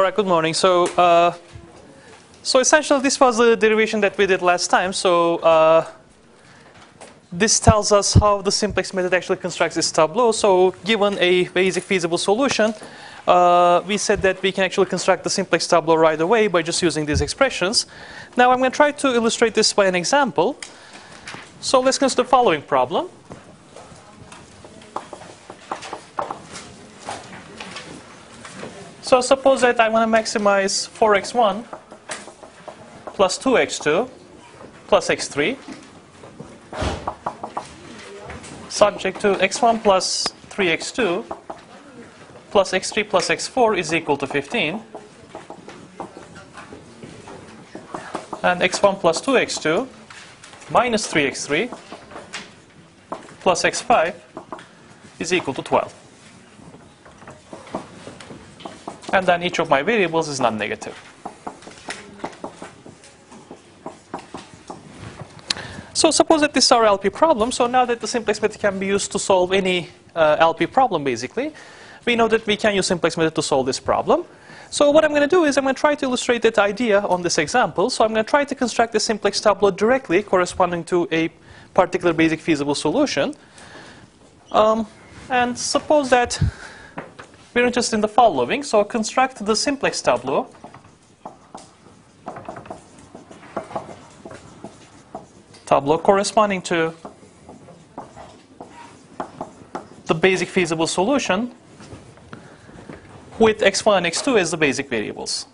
right, good morning. So essentially this was the derivation that we did last time. So this tells us how the simplex method actually constructs this tableau. So given a basic feasible solution, we said that we can actually construct the simplex tableau right away by just using these expressions. Now I'm going to try to illustrate this by an example. So let's consider the following problem. So suppose that I want to maximize 4x1 plus 2x2 plus x3 subject to x1 plus 3x2 plus x3 plus x4 is equal to 15, and x1 plus 2x2 minus 3x3 plus x5 is equal to 12. And then each of my variables is non-negative. So suppose that this is our LP problem. So now that the simplex method can be used to solve any LP problem, basically, we know that we can use simplex method to solve this problem. So what I'm going to do is I'm going to try to illustrate that idea on this example. So I'm going to try to construct a simplex tableau directly corresponding to a particular basic feasible solution. And suppose that we're interested in the following. So construct the simplex tableau corresponding to the basic feasible solution with x1 and x2 as the basic variables.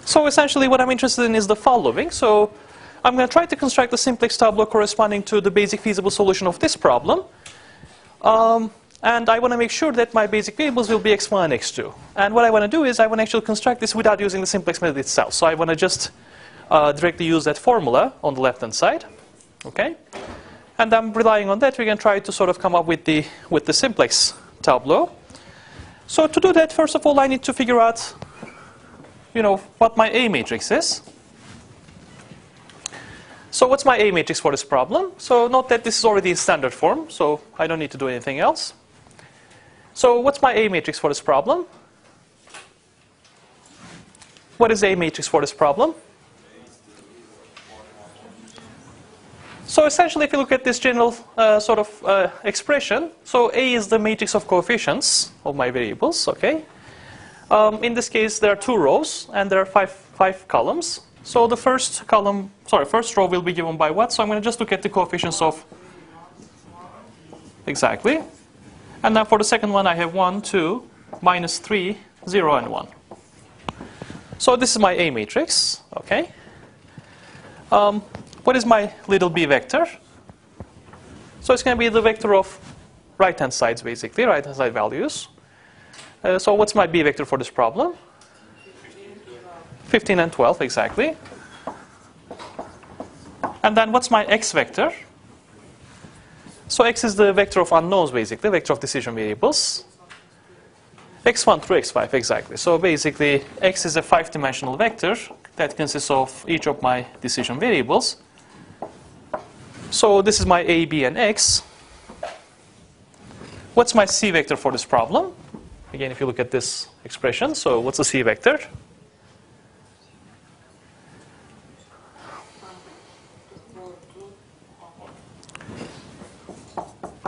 So essentially what I'm interested in is the following. So I'm going to try to construct the simplex tableau corresponding to the basic feasible solution of this problem. And I want to make sure that my basic variables will be x1 and x2. And what I want to do is I want to actually construct this without using the simplex method itself. So I want to just directly use that formula on the left-hand side. Okay? And I'm relying on that. We're going to try to sort of come up with the simplex tableau. So to do that, first of all, I need to figure out, what my A matrix is. So what's my A matrix for this problem? So note that this is already in standard form, so I don't need to do anything else. So what's my A matrix for this problem? What is A matrix for this problem? So essentially, if you look at this general expression, so A is the matrix of coefficients of my variables, okay? In this case, there are 2 rows, and there are five columns. So the first row will be given by what? So I'm going to just look at the coefficients of, exactly. And then for the second one, I have 1, 2, minus 3, 0, and 1. So this is my A matrix, okay? What is my little b vector? So it's going to be the vector of right-hand sides, basically, right-hand side values. So what's my b vector for this problem? 15 and 12, exactly. And then what's my x vector? So x is the vector of unknowns, basically, vector of decision variables. x1 through x5, exactly. So basically, x is a 5-dimensional vector that consists of each of my decision variables. So this is my a, b, and x. What's my c vector for this problem? Again, if you look at this expression, so what's the c vector?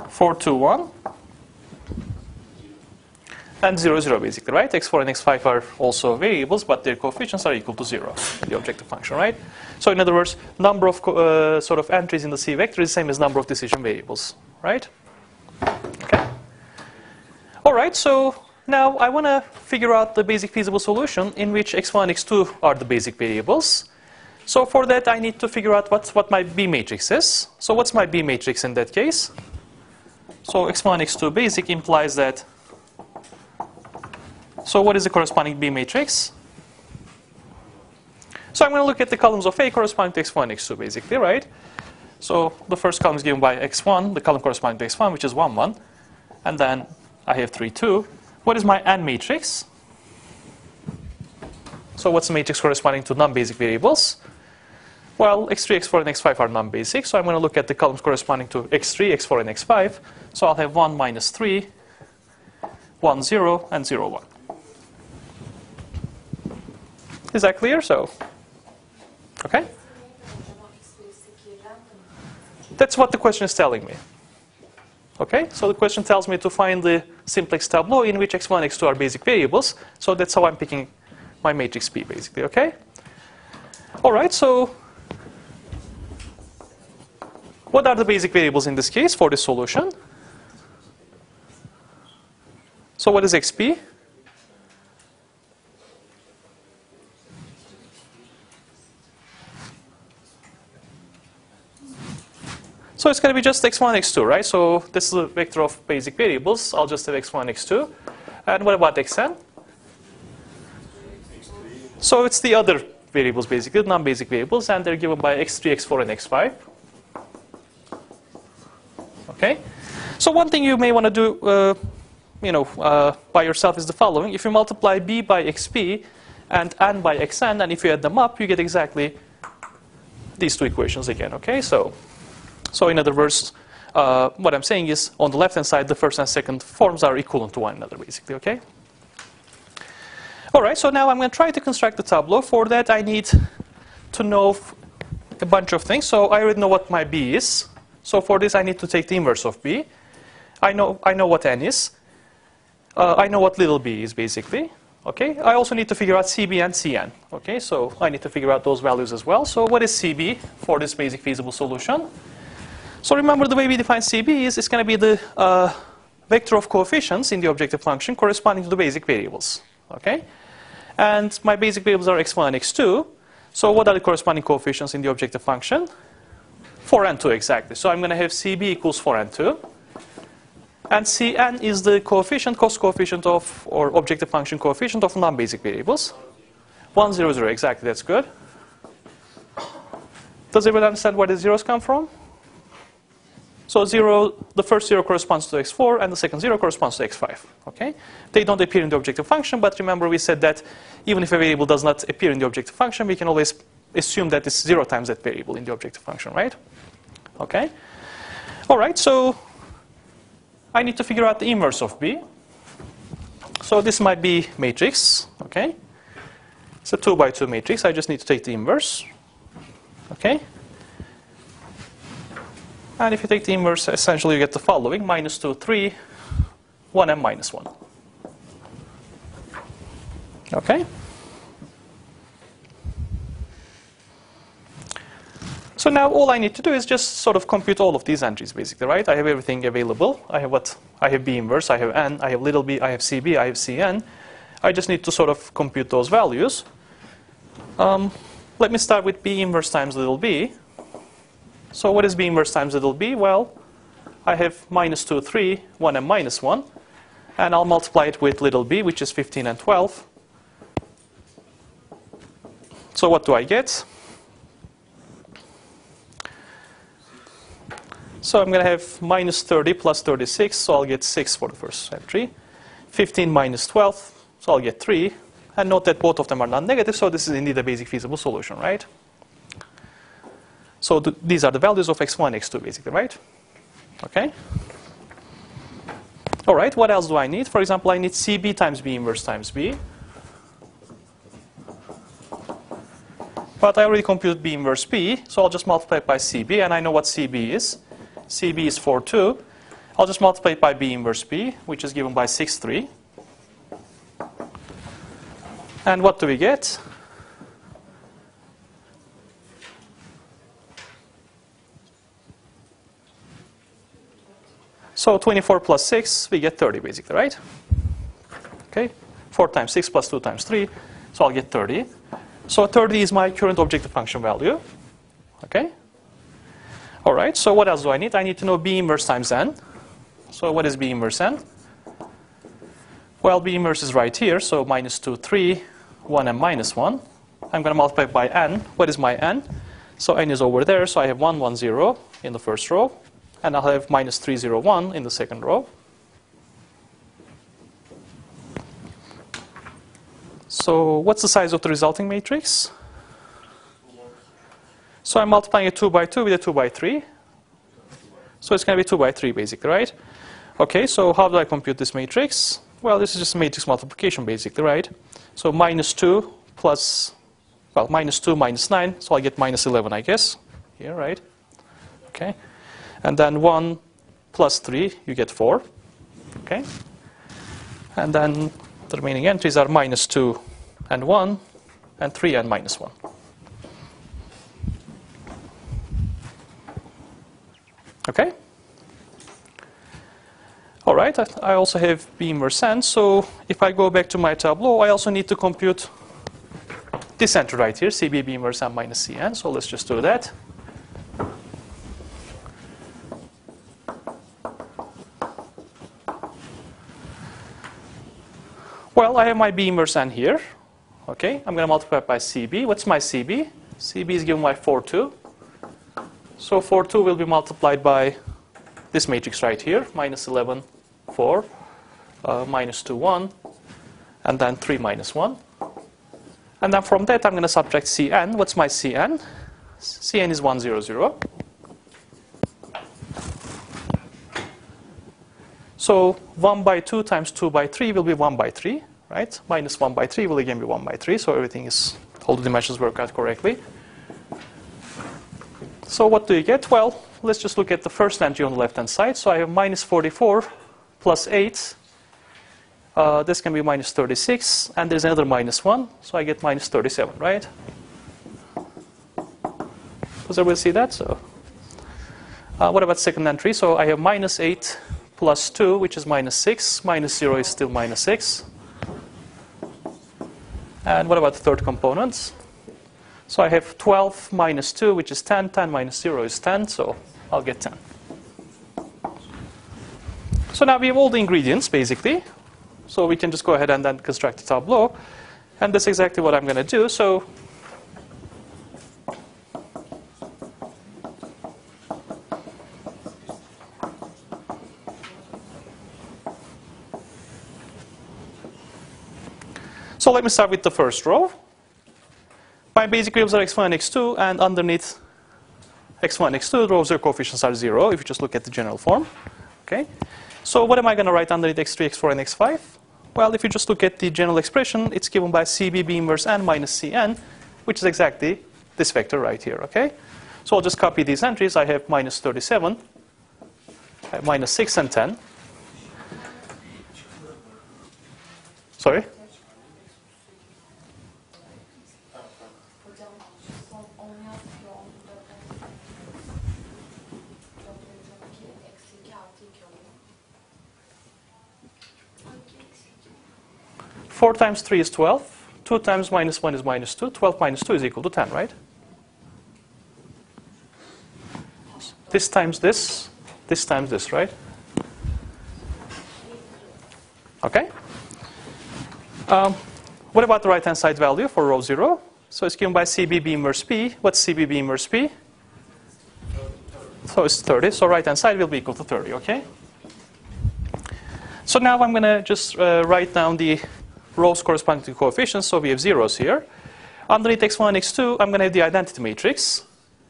4, 2, 1, and 0, 0, basically, right? x4 and x5 are also variables, but their coefficients are equal to 0 in the objective function, right? So in other words, number of entries in the C vector is the same as number of decision variables, right? Okay. All right, so now I want to figure out the basic feasible solution in which x1 and x2 are the basic variables. So for that, I need to figure out what my B matrix is. So what's my B matrix in that case? So x1, x2 basic implies that. So what is the corresponding B matrix? So I'm going to look at the columns of A corresponding to x1, x2, basically, right? So the first column is given by x1, the column corresponding to x1, which is 1, 1. And then I have 3, 2. What is my N matrix? So what's the matrix corresponding to non-basic variables? Well, x3, x4, and x5 are non-basic, so I'm going to look at the columns corresponding to x3, x4, and x5. So I'll have 1, minus 3, 1, 0, and 0, 1. Is that clear? So, okay? That's what the question is telling me. Okay, so the question tells me to find the simplex tableau in which x1 and x2 are basic variables. So that's how I'm picking my matrix P, basically, okay? All right, so what are the basic variables in this case for this solution? So what is xp? So it's going to be just x1, x2, right? So this is a vector of basic variables. I'll just have x1, x2. And what about xn? So it's the other variables, basically, non-basic variables, and they're given by x3, x4, and x5. Okay? So one thing you may want to do, by yourself is the following. If you multiply b by xp and n by xn, and if you add them up, you get exactly these two equations again, okay? So in other words, what I'm saying is, on the left-hand side, the first and second forms are equivalent to one another, basically, okay? All right, so now I'm going to try to construct the tableau. For that, I need to know a bunch of things. So I already know what my b is. So for this, I need to take the inverse of b. I know what n is. I know what little b is, basically. Okay. I also need to figure out cb and cn. Okay, so I need to figure out those values as well. So what is cb for this basic feasible solution? So remember, the way we define cb is it's going to be the vector of coefficients in the objective function corresponding to the basic variables. Okay, and my basic variables are x1 and x2. So what are the corresponding coefficients in the objective function? 4 and 2, exactly. So I'm going to have cb equals 4 and 2. And cn is the coefficient, cost coefficient of, or objective function coefficient of non-basic variables. 1, 0, 0, exactly, that's good. Does everyone understand where the zeros come from? So 0, the first 0 corresponds to x4, and the second 0 corresponds to x5. Okay? They don't appear in the objective function, but remember we said that even if a variable does not appear in the objective function, we can always assume that it's 0 times that variable in the objective function, right? Okay? All right, so I need to figure out the inverse of B. So this might be matrix, okay? It's a 2 by 2 matrix. I just need to take the inverse, okay? And if you take the inverse, essentially you get the following: minus 2, 3, 1, and minus 1. Okay? So now all I need to do is just sort of compute all of these entries, basically, right? I have everything available. I have B inverse, I have N, I have little b, I have CB, I have Cn. I just need to sort of compute those values. Let me start with B inverse times little b. So what is B inverse times little b? Well, I have minus 2, 3, 1, and minus 1. And I'll multiply it with little b, which is 15 and 12. So what do I get? So I'm going to have minus 30 plus 36, so I'll get 6 for the first entry. 15 minus 12, so I'll get 3. And note that both of them are non-negative, so this is indeed a basic feasible solution, right? So these are the values of x1, x2, basically, right? Okay. All right, what else do I need? For example, I need CB times B inverse times B. But I already computed B inverse B, so I'll just multiply it by CB, and I know what CB is. CB is 4, 2. I'll just multiply it by B inverse B, which is given by 6, 3. And what do we get? So 24 plus 6, we get 30, basically, right? Okay, 4 times 6 plus 2 times 3, so I'll get 30. So 30 is my current objective function value. Okay. All right, so what else do I need? I need to know B inverse times n. So what is B inverse n? Well, B inverse is right here, so minus 2, 3, 1, and minus 1. I'm going to multiply by n. What is my n? So n is over there, so I have 1, 1, 0 in the first row. And I'll have minus 3, 0, 1 in the second row. So what's the size of the resulting matrix? So I'm multiplying a 2 by 2 with a 2 by 3. So it's going to be 2 by 3 basically, right? Okay, so how do I compute this matrix? Well, this is just a matrix multiplication basically, right? So minus 2 plus, well, minus 2 minus 9, so I get minus 11, I guess, here, right? Okay, and then 1 plus 3, you get 4, okay? And then the remaining entries are minus 2 and 1, and 3 and minus 1. Okay? All right, I also have B inverse n, so if I go back to my tableau, I also need to compute this entry right here, CB B inverse n minus Cn, so let's just do that. Well, I have my B inverse n here. Okay, I'm going to multiply it by CB. What's my CB? CB is given by 4, 2. So 4, 2 will be multiplied by this matrix right here, minus 11, 4, minus 2, 1, and then 3, minus 1. And then from that, I'm going to subtract Cn. What's my Cn? Cn is 1, 0, 0. So 1 by 2 times 2 by 3 will be 1 by 3, right? Minus 1 by 3 will again be 1 by 3, so everything is, all the dimensions work out correctly. So what do you get? Well, let's just look at the first entry on the left-hand side. So I have minus 44 plus 8. This can be minus 36, and there's another minus 1, so I get minus 37, right? Does everybody see that? So, what about second entry? So I have minus 8 plus 2, which is minus 6. Minus 0 is still minus 6. And what about the third component? So I have 12 minus 2, which is 10. 10 minus 0 is 10, so I'll get 10. So now we have all the ingredients, basically. So we can just go ahead and then construct a tableau. And that's exactly what I'm going to do. So let me start with the first row. My basic variables are x1 and x2, and underneath x1 and x2, the rows their coefficients are 0, if you just look at the general form. Okay. So what am I going to write underneath x3, x4, and x5? Well, if you just look at the general expression, it's given by CB B inverse n minus Cn, which is exactly this vector right here. Okay. So I'll just copy these entries. I have minus 37, I have minus 6 and 10. Sorry? Four times 3 is 12. 2 times minus 1 is minus 2. 12 minus 2 is equal to 10, right? This times this times this, right? Okay. What about the right-hand side value for row 0? So it's given by CB B inverse P. What's CB B inverse P? So it's 30. So right-hand side will be equal to 30, okay? So now I'm going to just write down the rows corresponding to coefficients, so we have zeros here. Underneath x1 and x2, I'm going to have the identity matrix.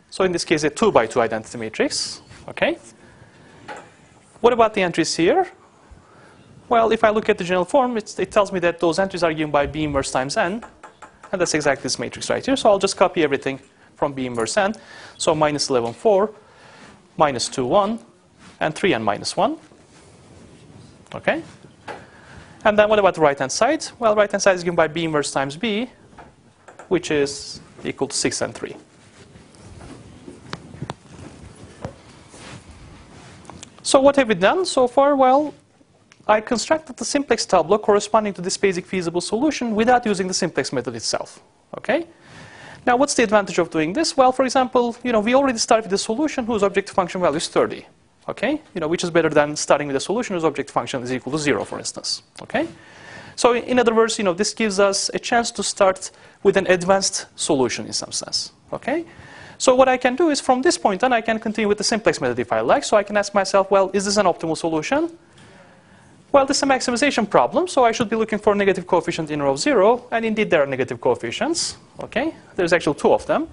So in this case, a 2 by 2 identity matrix. Okay. What about the entries here? Well, if I look at the general form, it tells me that those entries are given by B inverse times n, and that's exactly this matrix right here. So I'll just copy everything from B inverse n. So minus 11, 4, minus 2, 1, and 3 and minus 1. Okay. And then what about the right-hand side? Well, right-hand side is given by B inverse times B, which is equal to 6 and 3. So what have we done so far? Well, I constructed the simplex tableau corresponding to this basic feasible solution without using the simplex method itself. Okay? Now, what's the advantage of doing this? Well, for example, we already started with a solution whose objective function value is 30. Okay, which is better than starting with a solution whose objective function is equal to 0, for instance. Okay, so in other words, this gives us a chance to start with an advanced solution in some sense. Okay, so what I can do is from this point on, I can continue with the simplex method if I like. So I can ask myself, well, is this an optimal solution? Well, this is a maximization problem, so I should be looking for a negative coefficient in row 0, and indeed there are negative coefficients. Okay, there's actually 2 of them.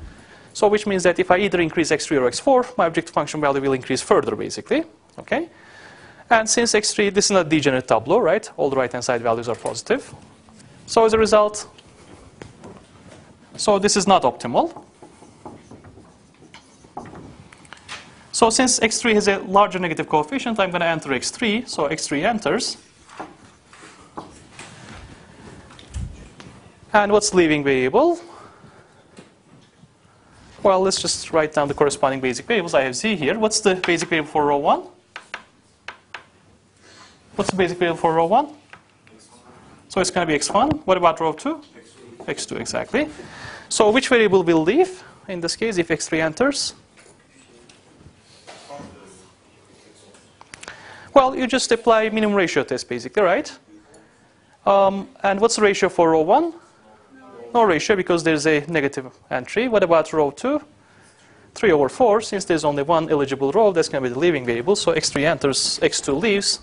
So which means that if I either increase x3 or x4, my objective function value will increase further, basically. Okay? And since x3, this is not a degenerate tableau, right? All the right-hand side values are positive. So as a result, so this is not optimal. So since x3 has a larger negative coefficient, I'm going to enter x3. So x3 enters. And what's the leaving variable? Well, let's just write down the corresponding basic variables. I have z here. What's the basic variable for row 1? What's the basic variable for row 1? So it's going to be x1. What about row 2? x2, exactly. So which variable will leave in this case if x3 enters? Well, you just apply minimum ratio test, basically, right? And what's the ratio for row 1? No ratio because there's a negative entry. What about row 2? 3 over 4. Since there's only one eligible row, that's going to be the leaving variable. So x3 enters, x2 leaves.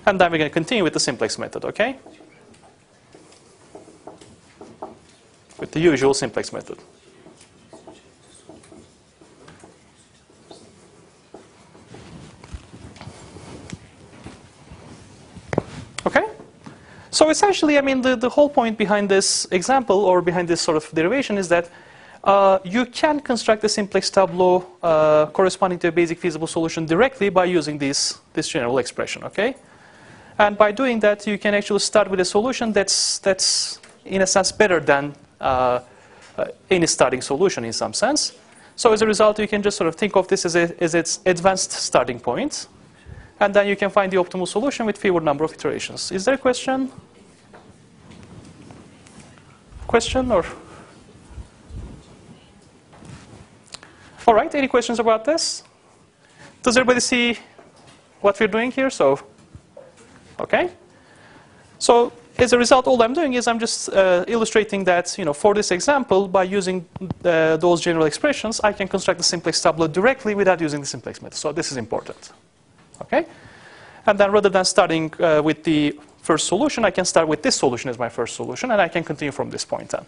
And then we're going to continue with the simplex method, okay? With the usual simplex method. Okay? So essentially, I mean, the whole point behind this example or behind this sort of derivation is that you can construct a simplex tableau corresponding to a basic feasible solution directly by using this general expression, okay? And by doing that, you can actually start with a solution that's in a sense better than any starting solution in some sense. So as a result, you can just sort of think of this as its advanced starting point. And then you can find the optimal solution with fewer number of iterations. Is there a question? Question or? All right, any questions about this? Does everybody see what we're doing here? So, okay. So as a result, all I'm doing is I'm just illustrating that, you know, for this example, by using those general expressions, I can construct the simplex tableau directly without using the simplex method. So this is important. Okay? And then rather than starting with the first solution, I can start with this solution as my first solution, and I can continue from this point on.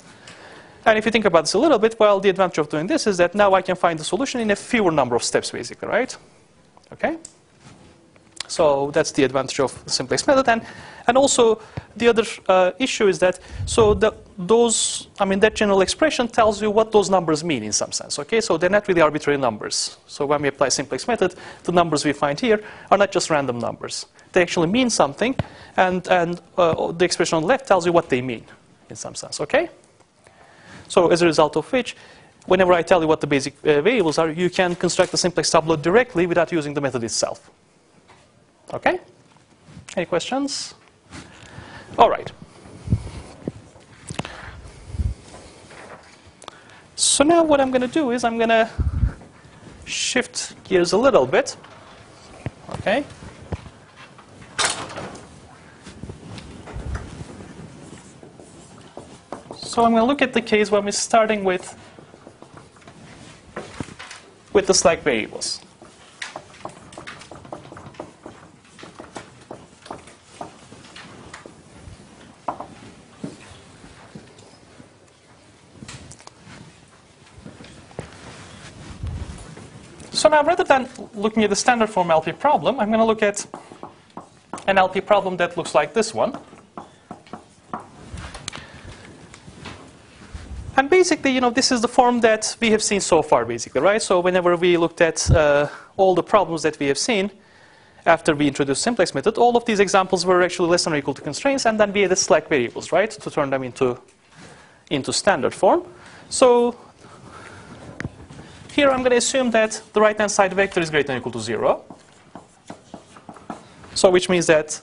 And if you think about this a little bit, well, the advantage of doing this is that now I can find the solution in a fewer number of steps, basically, right? Okay? So that's the advantage of the simplex method. And also, the other issue is that, so that general expression tells you what those numbers mean in some sense, okay? So they're not really arbitrary numbers. So when we apply simplex method, the numbers we find here are not just random numbers. They actually mean something, and the expression on the left tells you what they mean in some sense, okay? So as a result of which, whenever I tell you what the basic variables are, you can construct the simplex tableau directly without using the method itself. Okay? Any questions? All right. So now what I'm going to do is I'm going to shift gears a little bit. Okay? So I'm going to look at the case when we're starting with the slack variables. So now, rather than looking at the standard form LP problem, I'm going to look at an LP problem that looks like this one. And basically, you know, this is the form that we have seen so far, basically, right? So whenever we looked at all the problems that we have seen after we introduced simplex method, all of these examples were actually less than or equal to constraints, and then we added slack variables, right, to turn them into standard form. So here I'm going to assume that the right-hand side vector is greater than or equal to 0. So which means that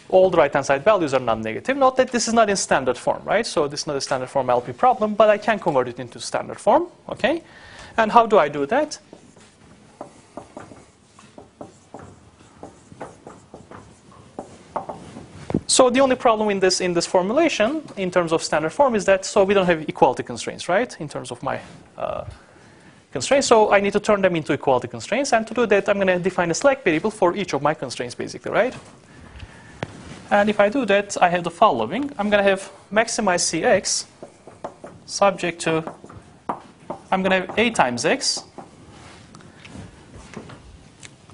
all the right-hand side values are non-negative. Note that this is not in standard form, right? So this is not a standard form LP problem, but I can convert it into standard form, okay? And how do I do that? So the only problem in this formulation, in terms of standard form, is that so we don't have equality constraints, right? In terms of my constraints, so I need to turn them into equality constraints, and to do that, I'm going to define a slack variable for each of my constraints, basically, right? And if I do that, I have the following. I'm going to have maximize Cx subject to, I'm going to have a times x.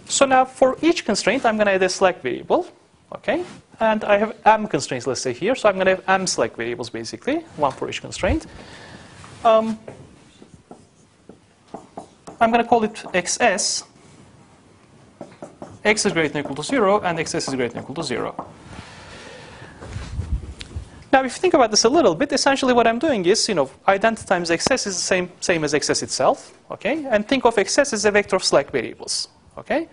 So now for each constraint, I'm going to add a select variable, okay? And I have m constraints, let's say here. So I'm going to have m select variables, basically, one for each constraint. I'm going to call it xs. X is greater than or equal to 0, and xs is greater than or equal to 0. Now, if you think about this a little bit, essentially what I'm doing is, identity times xs is the same as xs itself, okay? And think of xs as a vector of select variables, okay?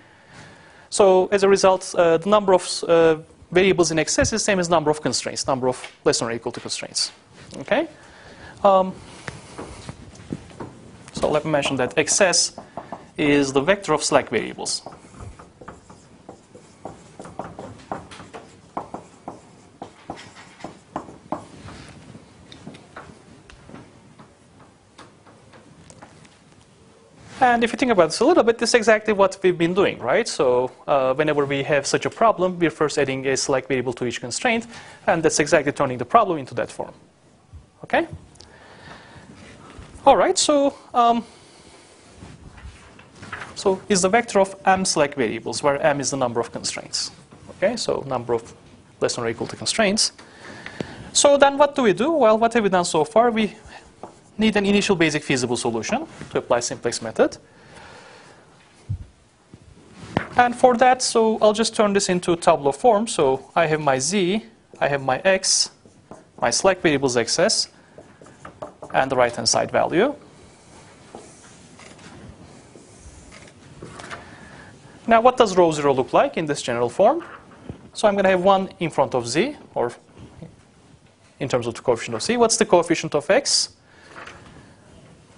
So as a result, the number of variables in xs is the same as number of constraints, number of less than or equal to constraints, okay? So let me mention that xs is the vector of select variables. And if you think about this a little bit, this is exactly what we've been doing, right? So whenever we have such a problem, we're first adding a select variable to each constraint, and that's exactly turning the problem into that form. Okay? All right, so is the vector of m select variables, where m is the number of constraints. Okay, so number of less than or equal to constraints. So then what do we do? Well, what have we done so far? We need an initial basic feasible solution to apply simplex method. And for that, so I'll just turn this into Tableau form. So I have my z, I have my x, my select variables xs, and the right-hand side value. Now, what does row 0 look like in this general form? So I'm going to have 1 in front of z, or in terms of the coefficient of z. What's the coefficient of x?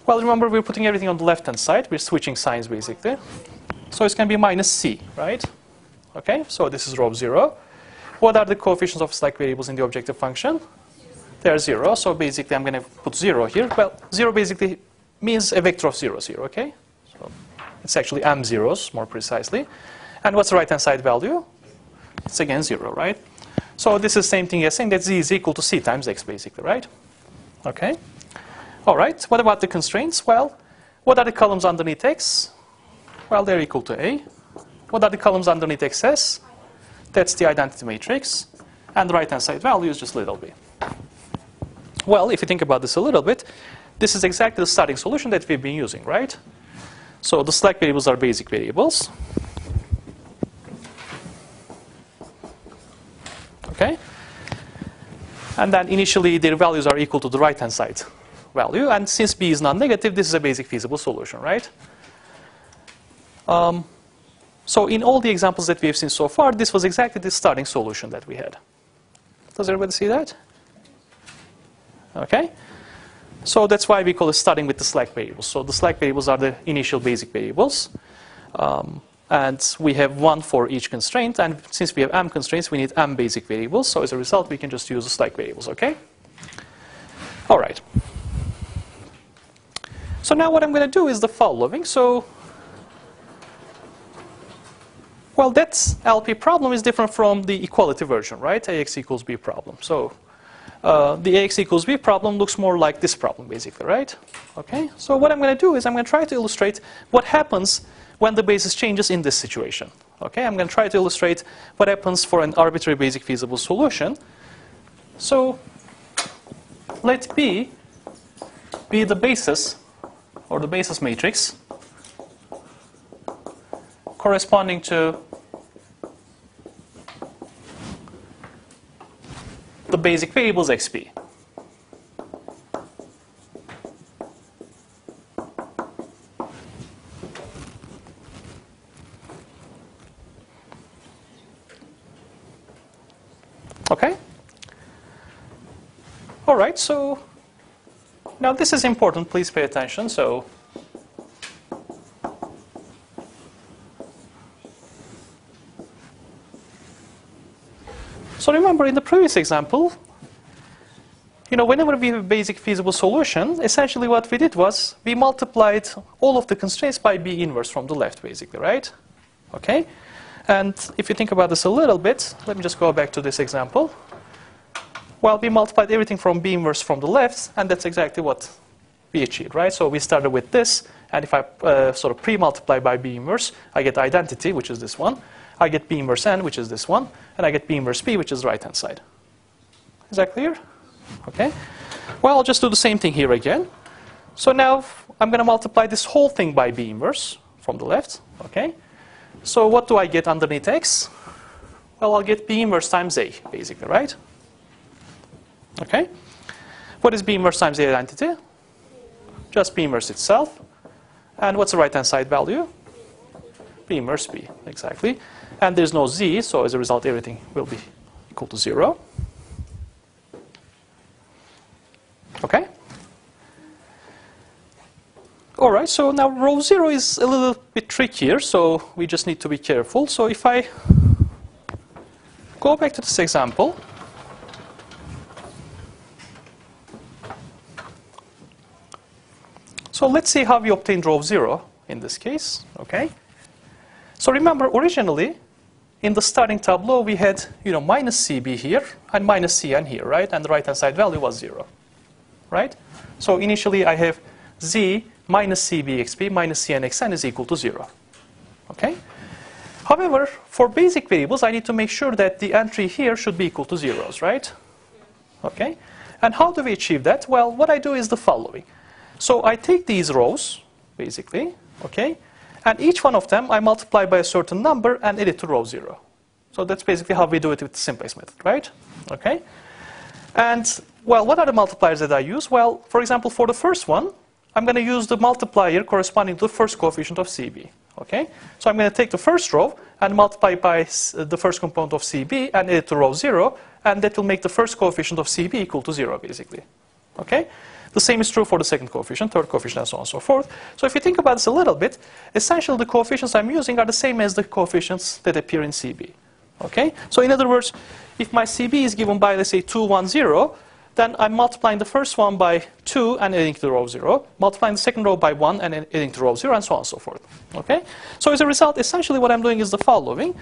Well, remember, we're putting everything on the left-hand side. We're switching signs, basically. So it's going to be minus c, right? Okay, so this is row 0. What are the coefficients of select variables in the objective function? They are 0. So basically, I'm going to put 0 here. Well, 0 basically means a vector of 0, 0, okay? So it's actually m zeros, more precisely. And what's the right-hand side value? It's again 0, right? So this is the same thing as saying that z is equal to c times x, basically, right? Okay. All right, what about the constraints? Well, what are the columns underneath x? Well, they're equal to A. What are the columns underneath xs? That's the identity matrix. And the right-hand side value is just little b. Well, if you think about this a little bit, this is exactly the starting solution that we've been using, right? So the select variables are basic variables. Okay? And then initially, their values are equal to the right-hand side value, and since b is non-negative, this is a basic feasible solution, right? So in all the examples that we have seen so far, this was exactly the starting solution that we had. Does everybody see that? Okay. So that's why we call it starting with the select variables. So the select variables are the initial basic variables, and we have 1 for each constraint, and since we have m constraints, we need m basic variables. So as a result, we can just use the select variables, okay? All right. So now what I'm going to do is the following. So, well, that LP problem is different from the equality version, right? AX equals B problem. So the AX equals B problem looks more like this problem, basically, right? Okay. So what I'm going to do is I'm going to try to illustrate what happens when the basis changes in this situation. Okay. I'm going to try to illustrate what happens for an arbitrary basic feasible solution. So let B be the basis, or the basis matrix, corresponding to the basic variables xp. Okay? All right, so now this is important, please pay attention. So remember in the previous example, whenever we have a basic feasible solution, essentially what we did was we multiplied all of the constraints by B inverse from the left, basically, right? Okay? And if you think about this a little bit, let me just go back to this example. Well, we multiplied everything from B inverse from the left, and that's exactly what we achieved, right? So we started with this, and if I sort of pre-multiply by B inverse, I get identity, which is this one. I get B inverse N, which is this one, and I get B inverse P, which is the right-hand side. Is that clear? Okay. Well, I'll just do the same thing here again. So now I'm going to multiply this whole thing by B inverse from the left. Okay. So what do I get underneath X? Well, I'll get B inverse times A, basically, right? Okay. What is B inverse times A identity? Just B inverse itself. And what's the right-hand side value? B inverse B, exactly. And there's no Z, so as a result, everything will be equal to 0. Okay? All right, so now row 0 is a little bit trickier, so we just need to be careful. So if I go back to this example, so let's see how we obtained row 0 in this case. Okay? So remember, originally, in the starting tableau, we had minus CB here and minus CN here, right? And the right-hand side value was 0, right? So initially, I have Z minus CBXP minus CNXN is equal to 0. Okay? However, for basic variables, I need to make sure that the entry here should be equal to zeros, right? Okay? And how do we achieve that? Well, what I do is the following. So I take these rows, basically, okay? And each one of them, I multiply by a certain number and add it to row 0. So that's basically how we do it with the simplex method, right? Okay? And, well, what are the multipliers that I use? Well, for example, for the first one, I'm going to use the multiplier corresponding to the first coefficient of CB. Okay? So I'm going to take the first row and multiply by the first component of CB and add it to row 0, and that will make the first coefficient of CB equal to 0, basically. Okay? The same is true for the second coefficient, third coefficient, and so on and so forth. So if you think about this a little bit, essentially the coefficients I'm using are the same as the coefficients that appear in CB. Okay? So in other words, if my CB is given by, let's say, 2, 1, 0, then I'm multiplying the first one by 2 and adding to row 0, multiplying the second row by 1 and adding to row 0, and so on and so forth. Okay? So as a result, essentially what I'm doing is the following.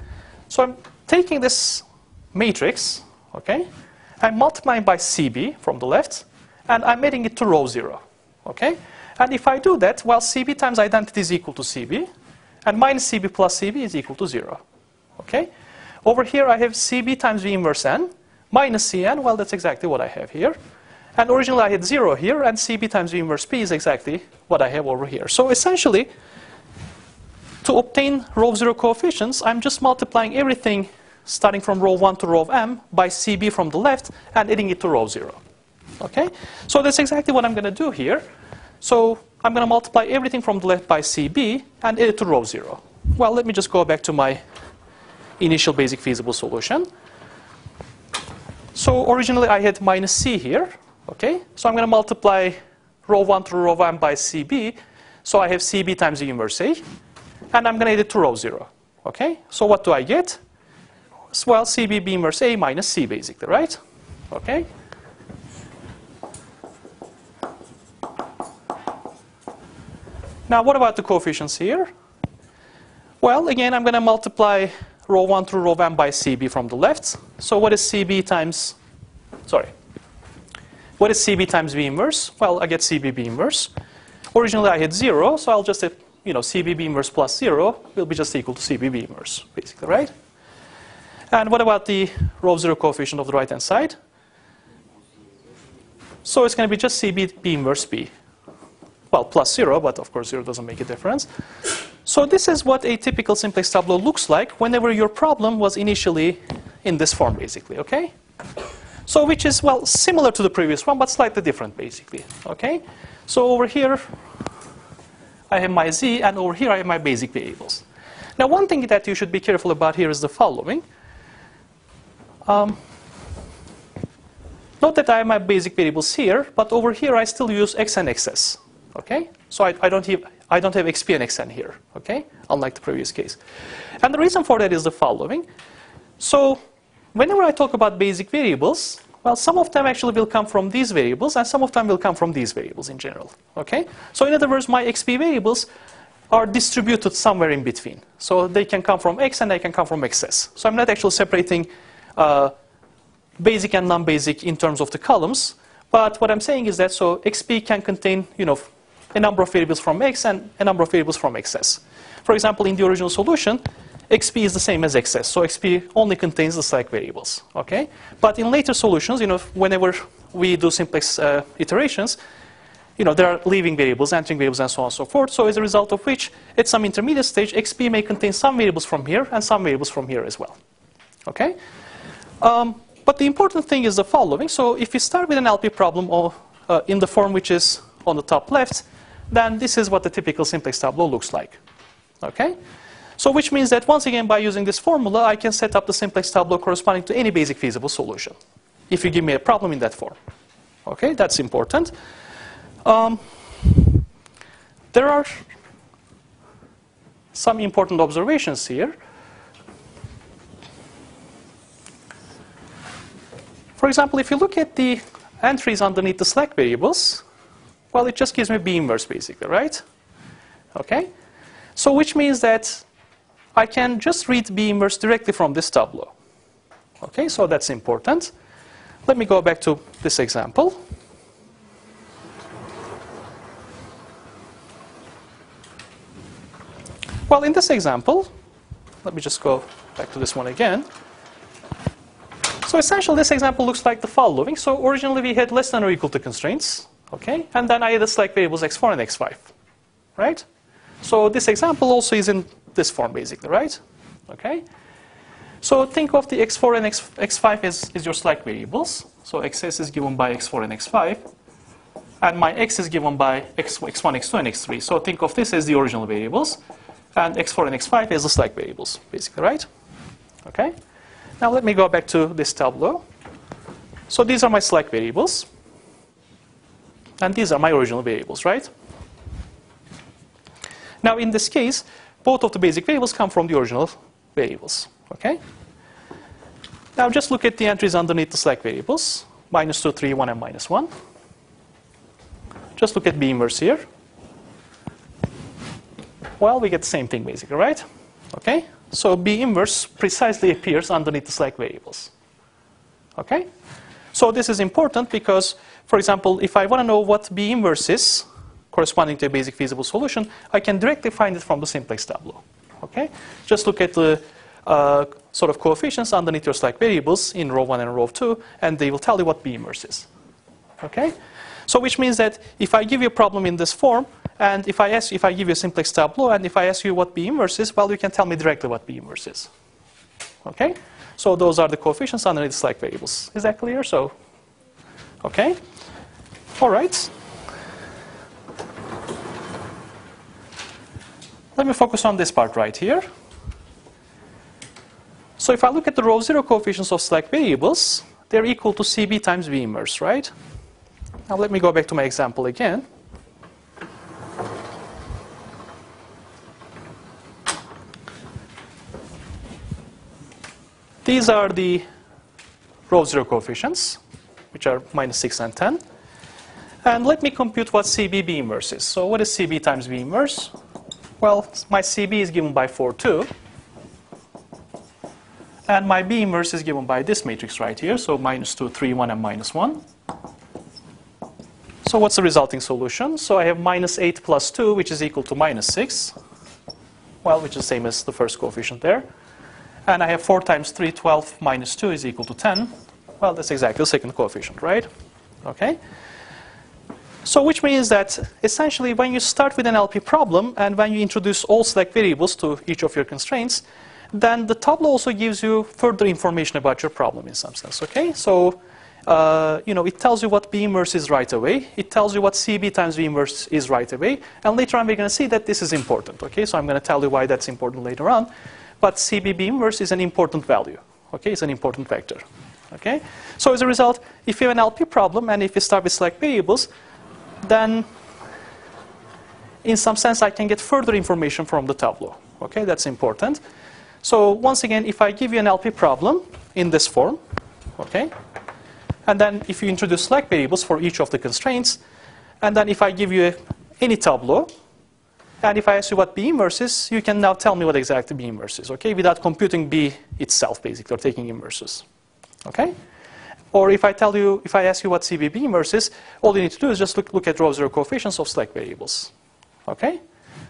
So I'm taking this matrix, okay, I'm multiplying by CB from the left, and I'm adding it to row 0. Okay? And if I do that, well, CB times identity is equal to CB, and minus CB plus CB is equal to 0. Okay? Over here, I have CB times V inverse N, minus Cn, well, that's exactly what I have here. And originally I had 0 here, and CB times V inverse P is exactly what I have over here. So essentially, to obtain row 0 coefficients, I'm just multiplying everything starting from row 1 to row M by CB from the left and adding it to row 0. Okay? So that's exactly what I'm going to do here. So I'm going to multiply everything from the left by CB and add it to row 0. Well, let me just go back to my initial basic feasible solution. So originally I had minus C here, okay? So I'm going to multiply row 1 through row M by CB. So I have CB times V inverse A, and I'm going to add it to row 0, okay? So what do I get? Well, CB B inverse A minus C, basically, right? Okay? Now, what about the coefficients here? Well, again, I'm going to multiply row 1 through row M by CB from the left. So what is CB times, what is CB times V inverse? Well, I get CB B inverse. Originally, I had 0, so I'll just have, CB B inverse plus 0 will be just equal to CB B inverse, basically, right? And what about the row 0 coefficient of the right-hand side? So it's going to be just CB B inverse B. Well, plus 0, but of course 0 doesn't make a difference. So this is what a typical simplex tableau looks like whenever your problem was initially in this form, basically, okay? So which is, well, similar to the previous one, but slightly different, basically, okay? So over here, I have my Z, and over here I have my basic variables. Now, one thing that you should be careful about here is the following. Note that I have my basic variables here, but over here I still use X and XS, okay? So I don't have XP and XN here, okay? Unlike the previous case. And the reason for that is the following. So whenever I talk about basic variables, well, some of them actually will come from these variables, and some of them will come from these variables in general, okay? So in other words, my XP variables are distributed somewhere in between. So they can come from X and they can come from XS. So I'm not actually separating basic and non-basic in terms of the columns. But what I'm saying is that so xp can contain, a number of variables from x and a number of variables from xs. For example, in the original solution, xp is the same as xs, so xp only contains the slack variables. Okay, but in later solutions, whenever we do simplex iterations, there are leaving variables, entering variables, and so on and so forth. So as a result of which, at some intermediate stage, xp may contain some variables from here and some variables from here as well. Okay. But the important thing is the following. So if you start with an LP problem or in the form which is on the top left, then this is what the typical simplex tableau looks like. Okay? So which means that once again, by using this formula, I can set up the simplex tableau corresponding to any basic feasible solution, if you give me a problem in that form. Okay? That's important. There are some important observations here. For example, if you look at the entries underneath the slack variables, well, it just gives me B inverse basically, right? Okay? So which means that I can just read B inverse directly from this tableau. Okay, so that's important. Let me go back to this example. Well, in this example, let me just go back to this one again. So essentially, this example looks like the following. So originally, we had less than or equal to constraints, okay? And then I added slack variables x4 and x5, right? So this example also is in this form, basically, right? Okay? So think of the x4 and x5 as your slack variables. So xs is given by x4 and x5. And my x is given by x1, x2, and x3. So think of this as the original variables. And x4 and x5 as the slack variables, basically, right? Okay? Now let me go back to this tableau. So these are my slack variables. And these are my original variables, right? Now in this case, both of the basic variables come from the original variables. Okay? Now just look at the entries underneath the slack variables. -2, 3, 1, and -1. Just look at B inverse here. Well, we get the same thing basically, right? Okay? So B inverse precisely appears underneath the slack variables. Okay? So this is important because, for example, if I want to know what B inverse is corresponding to a basic feasible solution, I can directly find it from the simplex tableau. Okay? Just look at the sort of coefficients underneath your slack variables in row 1 and row 2, and they will tell you what B inverse is. Okay? So which means that if I give you a problem in this form, and if I give you a simplex tableau, and if I ask you what B inverse is, well, you can tell me directly what B inverse is. Okay? So those are the coefficients underneath the slack variables. Is that clear? So, okay? All right. Let me focus on this part right here. So if I look at the row 0 coefficients of slack variables, they're equal to CB times B inverse, right? Now let me go back to my example again. These are the row 0 coefficients, which are -6 and 10. And let me compute what CB B inverse is. So what is CB times B inverse? Well, my CB is given by 4, 2. And my B inverse is given by this matrix right here. So -2, 3, 1, and -1. So what's the resulting solution? So I have -8 plus 2, which is equal to -6. Well, which is the same as the first coefficient there. And I have 4 times 3, 12, minus 2 is equal to 10. Well, that's exactly the second coefficient, right? Okay? So which means that essentially when you start with an LP problem and when you introduce all slack variables to each of your constraints, then the tableau also gives you further information about your problem in some sense, okay? So, it tells you what B inverse is right away. It tells you what CB times B inverse is right away. And later on we're going to see that this is important, okay? So I'm going to tell you why that's important later on. But CB B inverse is an important value, okay? It's an important vector, okay? So as a result, if you have an LP problem and if you start with slack variables, then in some sense I can get further information from the tableau, okay? That's important. So once again, if I give you an LP problem in this form, okay? And then if you introduce slack variables for each of the constraints, and then if I give you any tableau, and if I ask you what B inverse is, you can now tell me what exactly B inverse is, okay? Without computing B itself, basically, or taking inverses, okay? Or if I ask you what CBB inverse is, all you need to do is just look at row zero coefficients of select variables. Okay?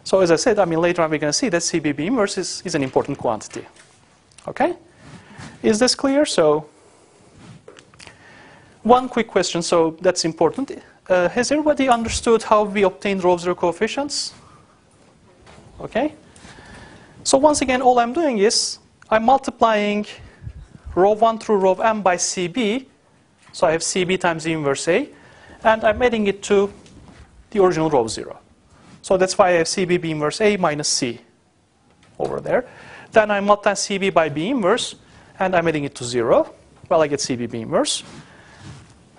So as I said, later on we're going to see that CBB inverse is an important quantity. Okay? Is this clear? So one quick question, so that's important. Has everybody understood how we obtained row zero coefficients? Okay? So once again, all I'm doing is I'm multiplying row 1 through row m by CB. So I have CB times the inverse A. And I'm adding it to the original row 0. So that's why I have CBB inverse A minus C over there. Then I multiply CB by B inverse. And I'm adding it to 0. Well, I get CBB inverse.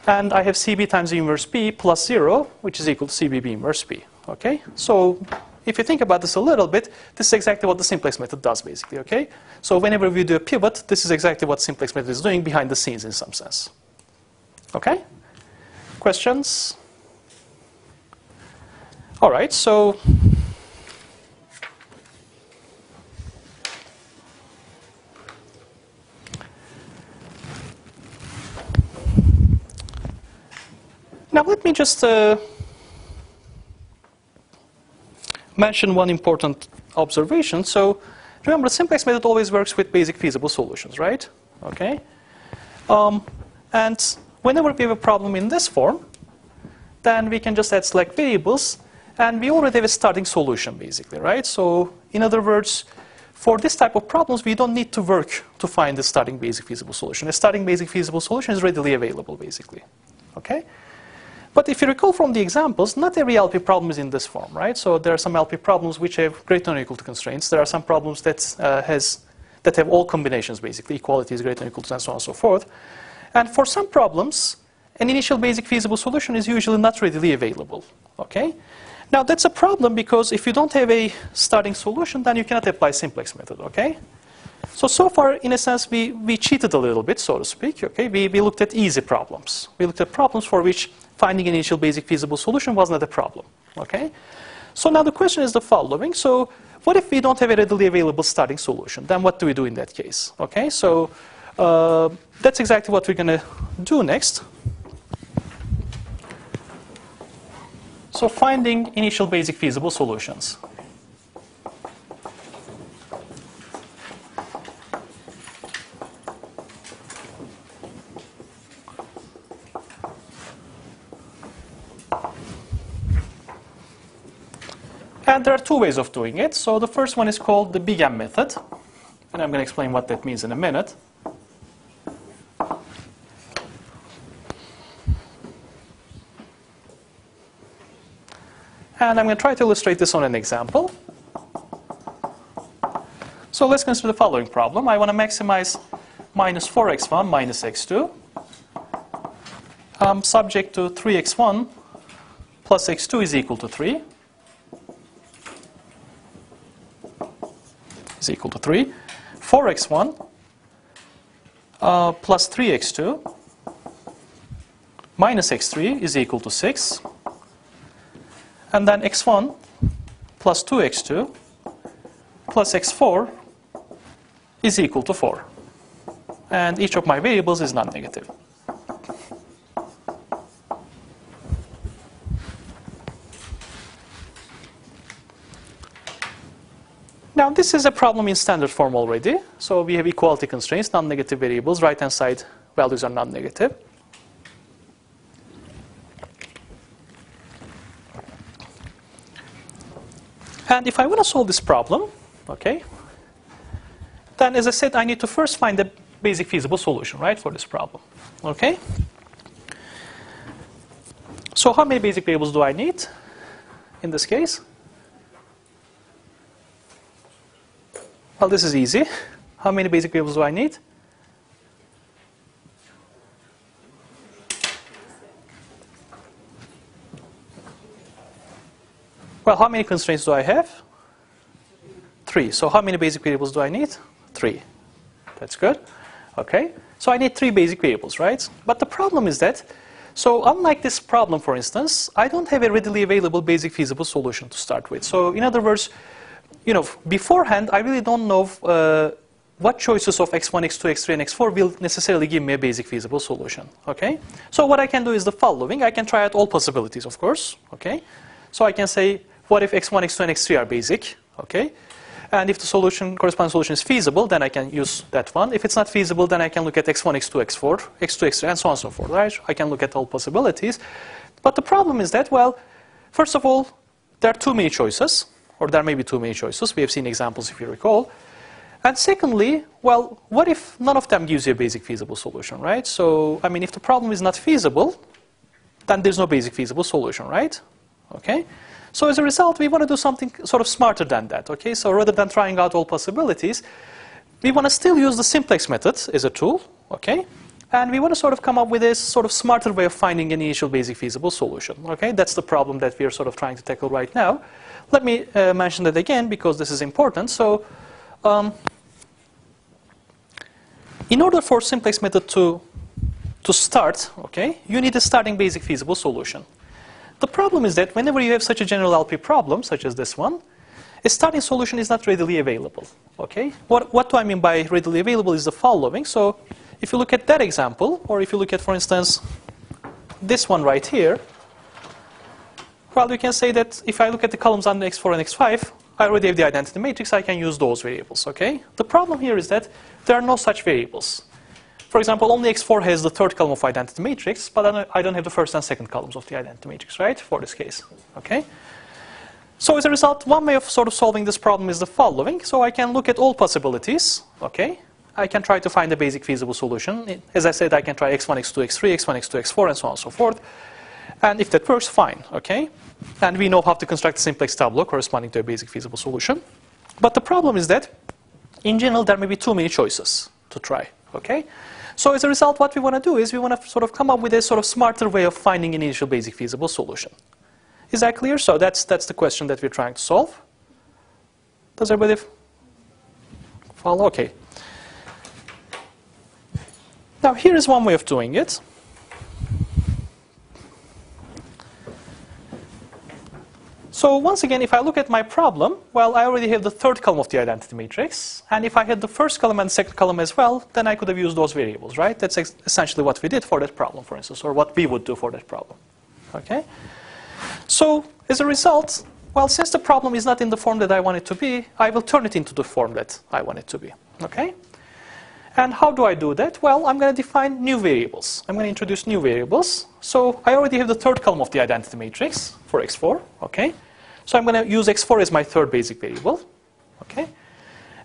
And I have CB times the inverse B plus 0, which is equal to CBB inverse B. Okay? So if you think about this a little bit, this is exactly what the simplex method does, basically. Okay? So whenever we do a pivot, this is exactly what simplex method is doing behind the scenes in some sense. Okay? Questions? All right, so now let me just mention one important observation. So remember, the simplex method always works with basic feasible solutions, right? Okay. And whenever we have a problem in this form, then we can just add select variables, and we already have a starting solution, basically, right? So in other words, for this type of problems, we don't need to work to find the starting basic feasible solution. A starting basic feasible solution is readily available, basically. Okay? But if you recall from the examples, not every LP problem is in this form, right? So there are some LP problems which have greater than or equal to constraints. There are some problems that have all combinations, basically. Equality is greater than or equal to, and so on and so forth. And for some problems, an initial basic feasible solution is usually not readily available. Okay? Now that's a problem because if you don't have a starting solution, then you cannot apply simplex method. Okay? So far, in a sense, we cheated a little bit, so to speak. Okay? We looked at easy problems. We looked at problems for which finding an initial basic feasible solution was not a problem. Okay? So now the question is the following. So what if we don't have a readily available starting solution? Then what do we do in that case? Okay? So that's exactly what we're going to do next. So finding initial basic feasible solutions. And there are two ways of doing it. So the first one is called the Bigam Method. And I'm going to explain what that means in a minute. And I'm going to try to illustrate this on an example. So let's consider the following problem. I want to maximize minus 4x1 minus x2, subject to 3x1 plus x2 is equal to 3. Is equal to 3. 4x1 plus 3x2 minus x3 is equal to 6. And then x1 plus 2x2 plus x4 is equal to 4. And each of my variables is non-negative. Now this is a problem in standard form already. So we have equality constraints, non-negative variables, right-hand side values are non-negative. And if I want to solve this problem, okay, then as I said, I need to first find the basic feasible solution, right, for this problem. Okay? So how many basic variables do I need in this case? Well, this is easy. How many basic variables do I need? Well, how many constraints do I have? 3. So how many basic variables do I need? 3. That's good. Okay. So I need 3 basic variables, right? But the problem is that, so unlike this problem, for instance, I don't have a readily available basic feasible solution to start with. So in other words, you know, beforehand, I really don't know what choices of x1, x2, x3, and x4 will necessarily give me a basic feasible solution. Okay? So what I can do is the following. I can try out all possibilities, of course. Okay? So I can say, what if x1, x2, and x3 are basic? Okay? And if the corresponding solution is feasible, then I can use that one. If it's not feasible, then I can look at x1, x2, x4, x2, x3, and so on and so forth. Right? I can look at all possibilities. But the problem is that, well, first of all, there are too many choices, or there may be too many choices. We have seen examples, if you recall. And secondly, well, what if none of them gives you a basic feasible solution, right? So, I mean, if the problem is not feasible, then there's no basic feasible solution, right? Okay? So as a result, we want to do something sort of smarter than that, okay? So rather than trying out all possibilities, we want to still use the simplex method as a tool, okay? And we want to sort of come up with a sort of smarter way of finding an initial basic feasible solution, okay? That's the problem that we are sort of trying to tackle right now. Let me mention that again, because this is important. So, in order for simplex method to start, okay, you need a starting basic feasible solution. The problem is that whenever you have such a general LP problem, such as this one, a starting solution is not readily available, okay? What do I mean by readily available is the following. So if you look at that example, or if you look at, for instance, this one right here, well, you can say that if I look at the columns under x4 and x5, I already have the identity matrix, I can use those variables, okay? The problem here is that there are no such variables. For example, only x4 has the third column of identity matrix, but I don't have the first and second columns of the identity matrix, right, for this case, okay? So as a result, one way of sort of solving this problem is the following. So I can look at all possibilities, okay? I can try to find a basic feasible solution. As I said, I can try x1, x2, x3, x1, x2, x4, and so on and so forth. And if that works, fine, okay? And we know how to construct a simplex tableau corresponding to a basic feasible solution. But the problem is that, in general, there may be too many choices to try, okay? So as a result, what we want to do is we want to sort of come up with a sort of smarter way of finding an initial basic feasible solution. Is that clear? So that's the question that we're trying to solve. Does everybody follow? Okay. Now, here is one way of doing it. So once again, if I look at my problem, well, I already have the third column of the identity matrix. And if I had the first column and the second column as well, then I could have used those variables, right? That's essentially what we did for that problem, for instance, or what we would do for that problem. Okay? So as a result, well, since the problem is not in the form that I want it to be, I will turn it into the form that I want it to be. Okay? And how do I do that? Well, I'm going to define new variables. I'm going to introduce new variables. So I already have the third column of the identity matrix for x4. Okay? So I'm going to use x4 as my third basic variable. Okay?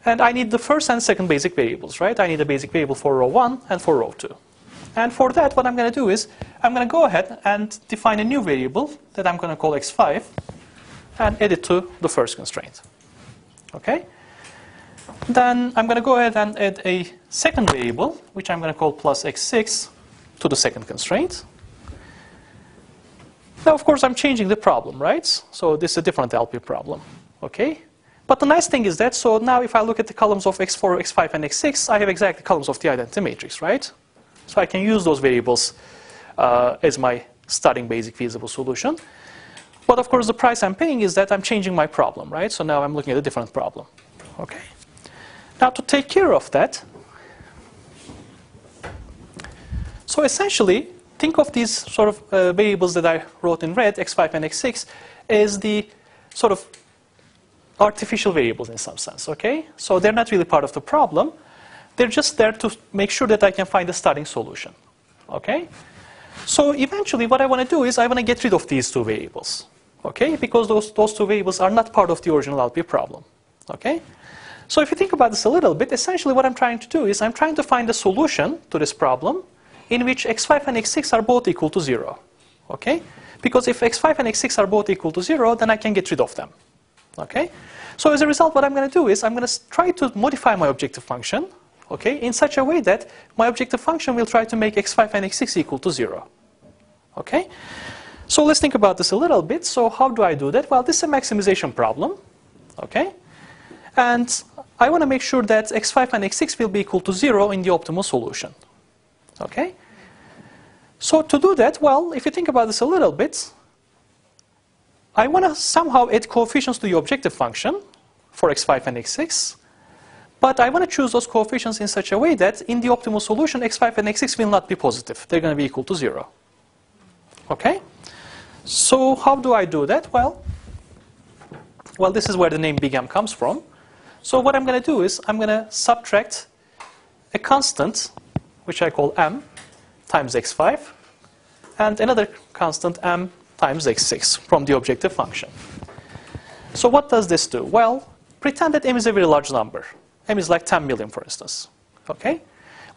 And I need the first and second basic variables, right? I need a basic variable for row 1 and for row 2. And for that, what I'm going to do is I'm going to go ahead and define a new variable that I'm going to call x5 and add it to the first constraint. Okay? Then I'm going to go ahead and add a second variable, which I'm going to call plus x6 to the second constraint. Now, of course, I'm changing the problem, right? So this is a different LP problem. Okay? But the nice thing is that, so now if I look at the columns of x4, x5, and x6, I have exactly columns of the identity matrix, right? So I can use those variables as my starting basic feasible solution. But of course, the price I'm paying is that I'm changing my problem, right? So now I'm looking at a different problem. Okay? Now, to take care of that, so essentially, think of these sort of variables that I wrote in red, x5 and x6, as the sort of artificial variables in some sense, okay? So they're not really part of the problem. They're just there to make sure that I can find a starting solution, okay? So eventually, what I want to do is I want to get rid of these two variables, okay? Because those two variables are not part of the original LP problem, okay? So if you think about this a little bit, essentially what I'm trying to do is I'm trying to find a solution to this problem in which x5 and x6 are both equal to 0. Okay? Because if x5 and x6 are both equal to 0, then I can get rid of them. Okay? So as a result, what I'm going to do is I'm going to try to modify my objective function, okay, in such a way that my objective function will try to make x5 and x6 equal to 0. Okay? So let's think about this a little bit. So how do I do that? Well, this is a maximization problem. Okay? And I want to make sure that x5 and x6 will be equal to 0 in the optimal solution. Okay? So to do that, well, if you think about this a little bit, I want to somehow add coefficients to the objective function for x5 and x6. But I want to choose those coefficients in such a way that in the optimal solution, x5 and x6 will not be positive. They're going to be equal to 0. Okay? So how do I do that? Well, this is where the name Bigam comes from. So what I'm going to do is I'm going to subtract a constant, which I call m, times x5, and another constant m times x6 from the objective function. So what does this do? Well, pretend that m is a very large number. M is like 10 million, for instance. Okay?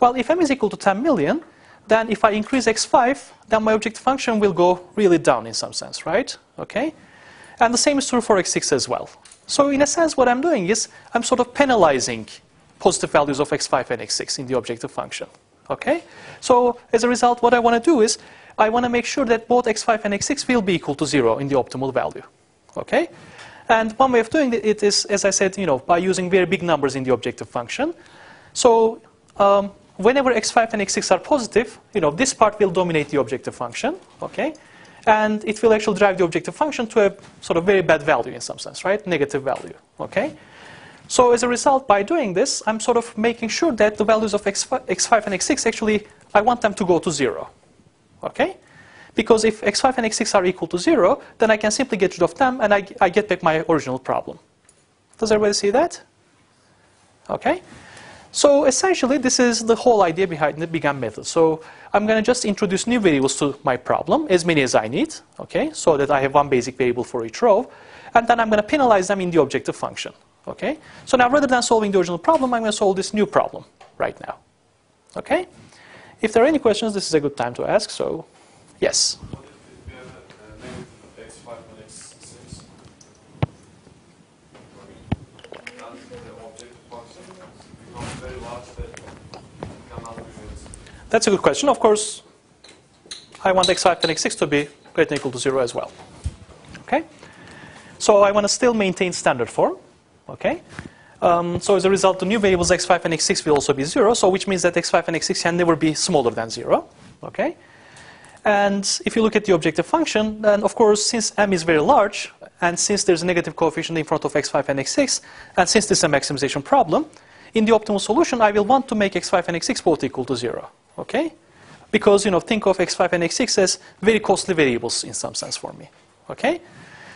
Well, if m is equal to 10 million, then if I increase x5, then my objective function will go really down in some sense, right? Okay? And the same is true for x6 as well. So in a sense, what I'm doing is I'm sort of penalizing positive values of x5 and x6 in the objective function. Okay? So as a result, what I want to do is I want to make sure that both x5 and x6 will be equal to 0 in the optimal value. Okay? And one way of doing it is, as I said, by using very big numbers in the objective function. So whenever x5 and x6 are positive, this part will dominate the objective function. Okay? And it will actually drive the objective function to a sort of very bad value in some sense, right? Negative value. Okay? So as a result, by doing this, I'm sort of making sure that the values of x5 and x6 actually, I want them to go to 0. Okay? Because if x5 and x6 are equal to 0, then I can simply get rid of them and I get back my original problem. Does everybody see that? Okay? So essentially, this is the whole idea behind the Bigam method. So I'm going to just introduce new variables to my problem, as many as I need, okay? So that I have one basic variable for each row. And then I'm going to penalize them in the objective function. Okay? So now rather than solving the original problem, I'm going to solve this new problem right now. Okay? If there are any questions, this is a good time to ask. So, yes? What if we have a negative x5 and x6? And the objective function becomes very large that cannot be used. That's a good question. Of course, I want x5 and x6 to be greater than or equal to 0 as well. Okay? So I want to still maintain standard form. Okay? So as a result, the new variables x5 and x6 will also be 0, so which means that x5 and x6 can never be smaller than 0. Okay? And if you look at the objective function, then of course, since m is very large, and since there's a negative coefficient in front of x5 and x6, and since this is a maximization problem, in the optimal solution, I will want to make x5 and x6 both equal to 0. Okay? Because, think of x5 and x6 as very costly variables in some sense for me. Okay?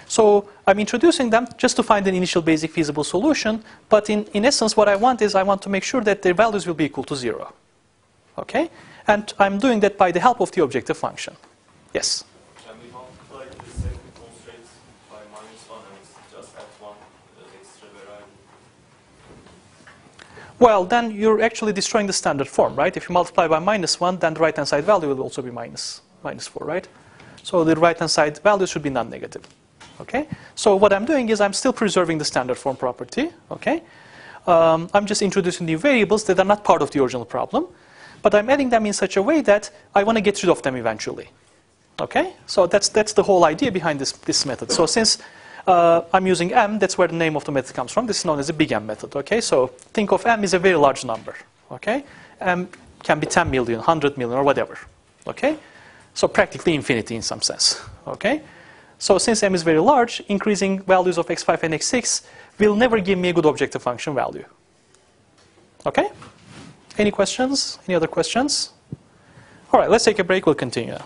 So I'm introducing them just to find an initial basic feasible solution, but in essence what I want is I want to make sure that their values will be equal to 0. Okay? And I'm doing that by the help of the objective function. Yes? Can we multiply the second constraint by -1 and just add 1 extra variable? Well, then you're actually destroying the standard form, right? If you multiply by -1, then the right-hand side value will also be minus 4, right? So the right-hand side value should be non-negative. Okay? So what I'm doing is I'm still preserving the standard form property. Okay? I'm just introducing new variables that are not part of the original problem, but I'm adding them in such a way that I want to get rid of them eventually. Okay? So that's the whole idea behind this method. So since I'm using m, that's where the name of the method comes from. This is known as the Bigam method. Okay? So think of m as a very large number. Okay? M can be 10 million, 100 million, or whatever. Okay? So practically infinity in some sense. Okay? So since m is very large, increasing values of x5 and x6 will never give me a good objective function value. Okay? Any questions? Any other questions? All right, let's take a break. We'll continue now.